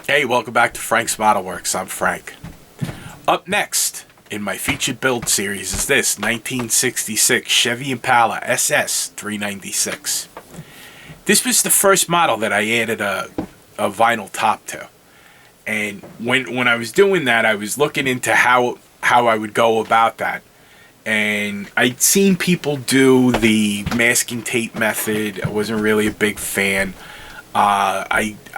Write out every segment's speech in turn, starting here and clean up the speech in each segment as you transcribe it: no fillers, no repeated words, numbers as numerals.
Hey, welcome back to Frank's Model Works. I'm Frank. Up next in my featured build series is this 1966 Chevy Impala SS 396. This was the first model that I added a vinyl top to. And when I was doing that, I was looking into how I would go about that. And I'd seen people do the masking tape method. I wasn't really a big fan.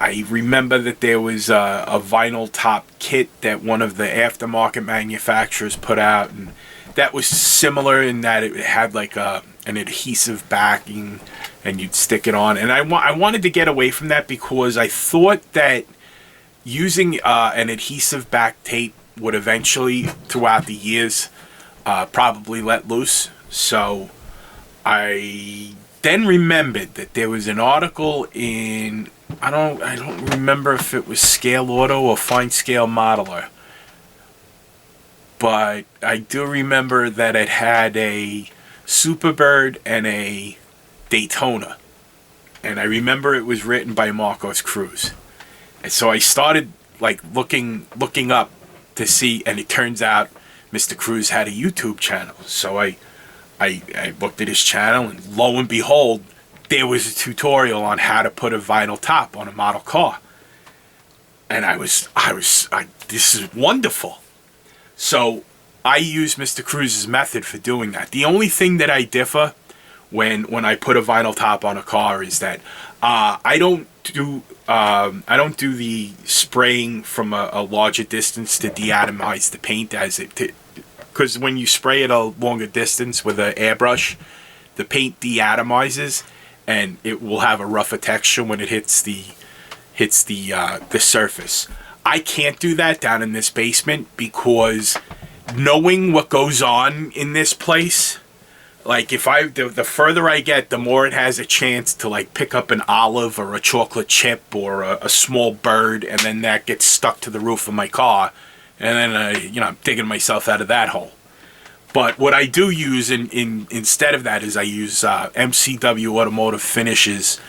I remember that there was a vinyl top kit that one of the aftermarket manufacturers put out, and that was similar in that it had like an adhesive backing, and you'd stick it on. And I wanted to get away from that because I thought that using an adhesive back tape would eventually, throughout the years, probably let loose. So I then remembered that there was an article in, I don't remember if it was Scale Auto or Fine Scale Modeler, but I do remember that it had a Superbird and a Daytona, and I remember it was written by Marcos Cruz. And so I started like looking up to see, and it turns out Mr. Cruz had a YouTube channel. So I looked at his channel, and lo and behold, there was a tutorial on how to put a vinyl top on a model car. And this is wonderful. So I use Mr. Cruz's method for doing that. The only thing that I differ when I put a vinyl top on a car is that I don't do the spraying from a larger distance to deatomize the paint because when you spray at a longer distance with an airbrush, the paint deatomizes and it will have a rougher texture when it hits the surface. I can't do that down in this basement because knowing what goes on in this place, like the further I get, the more it has a chance to like pick up an olive or a chocolate chip or a small bird, and then that gets stuck to the roof of my car. And then, I'm digging myself out of that hole. But what I do use instead of that is I use MCW Automotive Finishes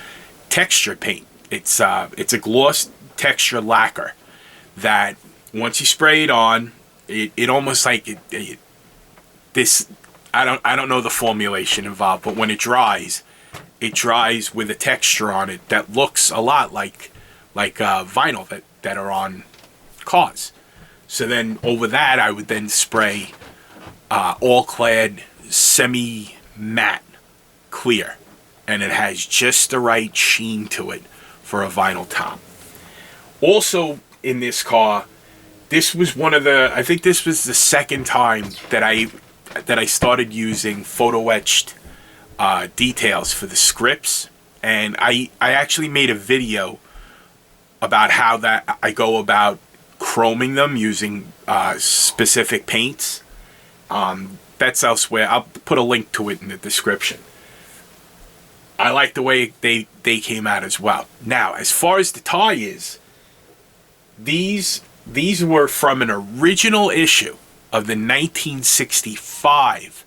texture paint. It's a gloss texture lacquer that once you spray it on, it almost like this. I don't know the formulation involved, but when it dries with a texture on it that looks a lot like vinyl that are on cars. So then over that, I would then spray all-clad semi-matte clear. And it has just the right sheen to it for a vinyl top. Also in this car, this was I think this was the second time that I started using photo-etched details for the scripts. And I actually made a video about how that I go about chroming them using specific paints. That's elsewhere. I'll put a link to it in the description. I like the way they came out as well. Now, as far as the tie is, these were from an original issue of the 1965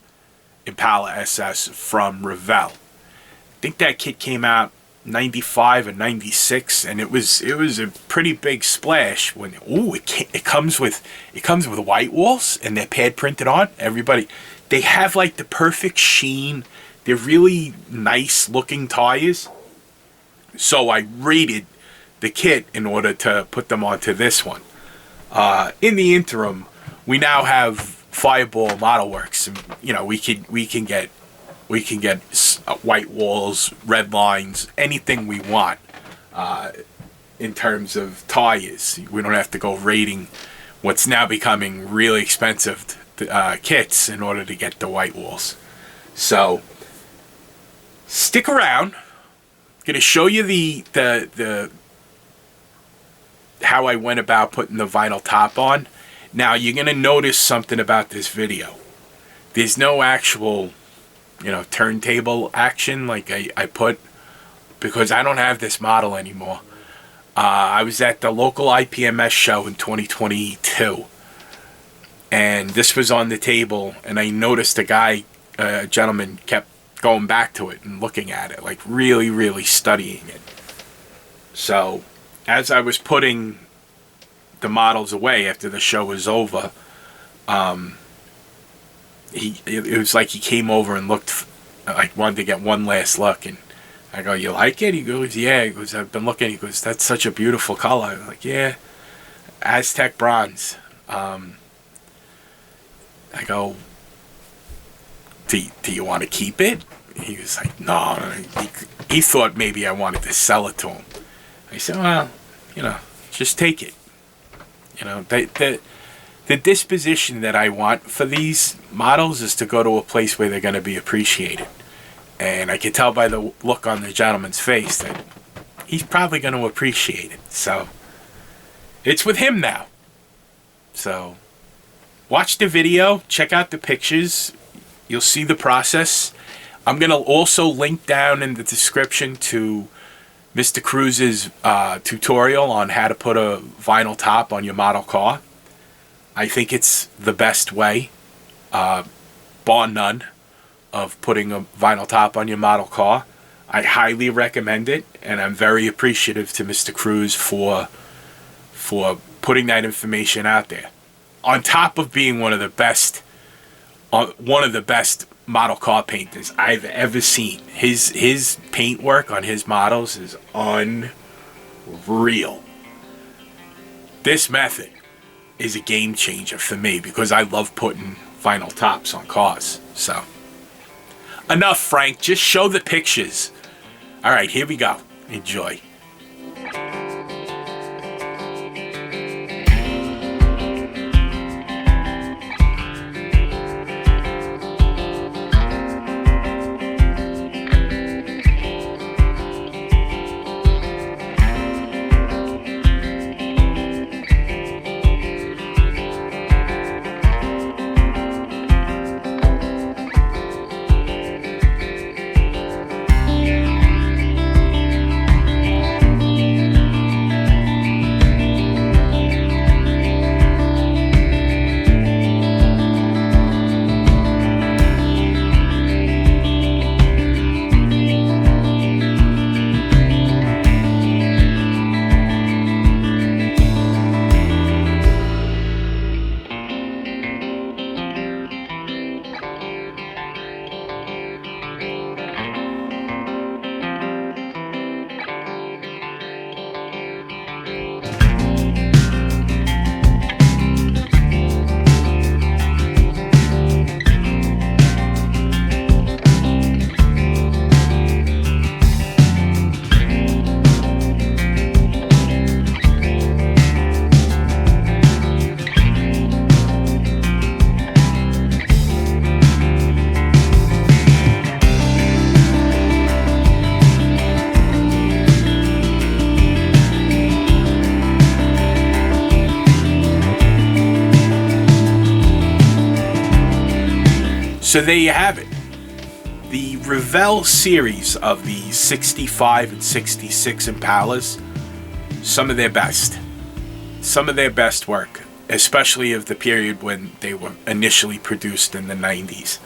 Impala SS from Revell. I think that kit came out 95 or 96, and it was a pretty big splash when it comes with white walls and they're pad printed on. They have like the perfect sheen. They're really nice looking tires. So I rated the kit in order to put them onto this one. In the interim, we now have Fireball Model Works, and we can get white walls, red lines, anything we want in terms of tires. We don't have to go raiding what's now becoming really expensive kits in order to get the white walls. So stick around. I'm going to show you the how I went about putting the vinyl top on. Now you're going to notice something about this video. There's no actual turntable action like I put, because I don't have this model anymore. I was at the local IPMS show in 2022, and this was on the table, and I noticed a gentleman kept going back to it and looking at it, like really, really studying it. So as I was putting the models away after the show was over, it was like he came over and looked, like wanted to get one last look. And I go, "You like it?" He goes, "Yeah." He goes, "I've been looking." He goes, "That's such a beautiful color." I'm like, "Yeah, Aztec Bronze." I go, do you want to keep it? He was like, "No." He thought maybe I wanted to sell it to him. I said, "Well, just take it." The disposition that I want for these models is to go to a place where they're going to be appreciated. And I can tell by the look on the gentleman's face that he's probably going to appreciate it. So it's with him now. So watch the video, check out the pictures. You'll see the process. I'm going to also link down in the description to Mr. Cruz's tutorial on how to put a vinyl top on your model car. I think it's the best way, bar none, of putting a vinyl top on your model car. I highly recommend it, and I'm very appreciative to Mr. Cruz for putting that information out there. On top of being one of the best model car painters I've ever seen. His paint work on his models is unreal. This method is a game changer for me because I love putting vinyl tops on cars. So, enough, Frank. Just show the pictures. All right, here we go. Enjoy. So there you have it. The Revell series of the 65 and 66 Impalas, some of their best. Some of their best work, especially of the period when they were initially produced in the 90s.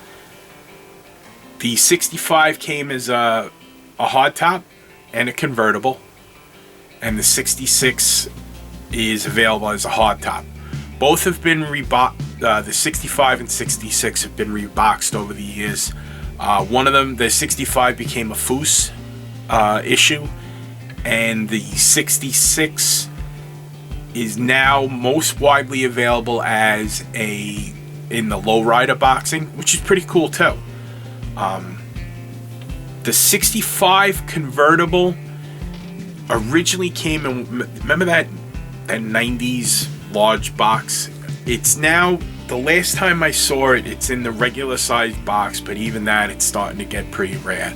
The 65 came as a hardtop and a convertible, and the 66 is available as a hardtop. Both have been the 65 and 66 have been reboxed over the years. One of them, the 65, became a Foose issue, and the 66 is now most widely available as in the lowrider boxing, which is pretty cool too. The 65 convertible originally came in, remember that 90s large box? It's now, the last time I saw it, it's in the regular size box, but even that, it's starting to get pretty rare.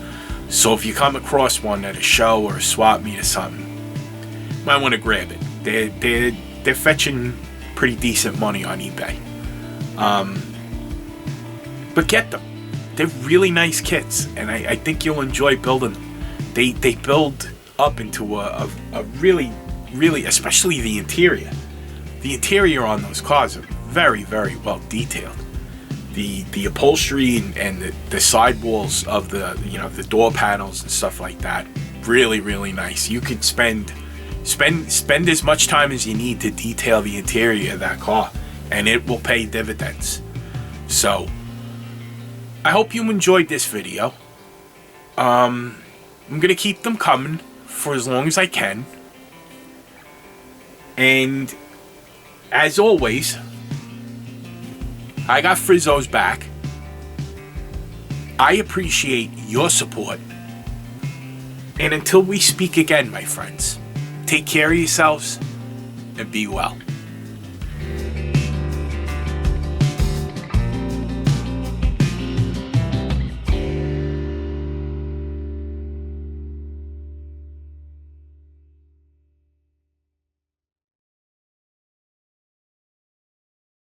So if you come across one at a show or a swap meet or something, you might want to grab it. They're fetching pretty decent money on eBay. But get them. They're really nice kits, and I think you'll enjoy building them. They build up into a really, really, especially the interior. The interior on those cars are very, very well detailed. The upholstery and the sidewalls of the door panels and stuff like that, really, really nice. You could spend Spend as much time as you need to detail the interior of that car, and it will pay dividends. So I hope you enjoyed this video. I'm gonna keep them coming for as long as I can, and as always, I got Frizzo's back. I appreciate your support, and until we speak again, my friends, take care of yourselves and be well.